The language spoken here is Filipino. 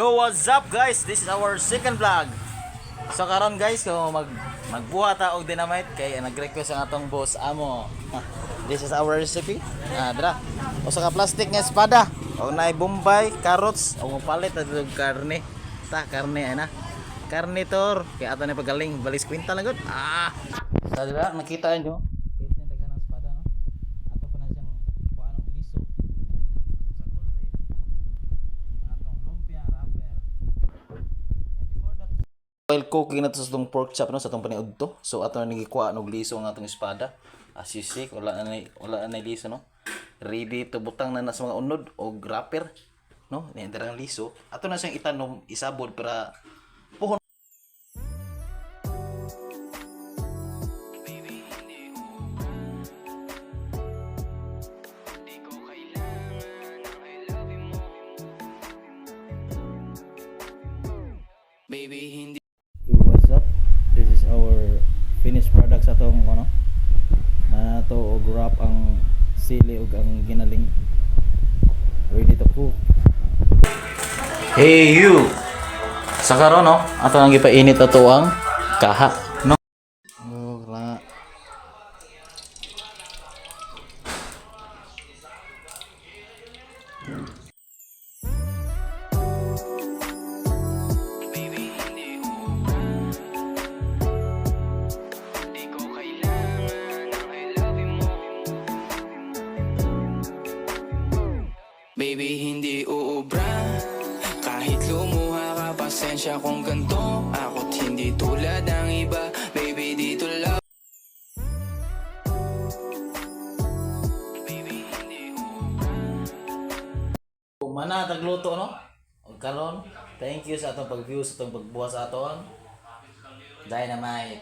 Yo, what's up guys? This is our second vlog. So karon guys, kung magbuhat ta og dynamite kay nag-request ang atong boss amo. This is our recipe. Dra. Usa ka plastic nga espada. Og naay bombay, carrots, og palit at karne. Karne ay na. Karnitor, kay ato ni pagaling balis kwinta lang gud. Sa dira nakita nyo. Pit ni dagan ang espada no. Ato pa na siyang kuan og liso. Sa kulay. Atong lumpia wrapper. While cooking na to sa itong pork chop no, sa itong paniudto. So ato na nagikuha og liso ang atong espada. As you see, wala na liso no. Ready to butang na sa mga unod o wrapper no. Niya ang liso. Ato na siyang itanom isabod para puhon. Baby, hindi. What's up? This is our finished product sa itong ano na to og wrap ang sili ug ang ginaling ready to cook. Hey you. Sa karon no, ato nang gipainit ato ang kaha no. Wala. Baby, hindi uubra. Kahit lumuha ka, pasensya kung ganto. Ako't hindi tulad ng iba. Baby, dito lang. Baby, hindi uubra. Mana tagluto no? Og karon, thank you sa atong pag-view sa atong pagbuhat sa aton Dynamite.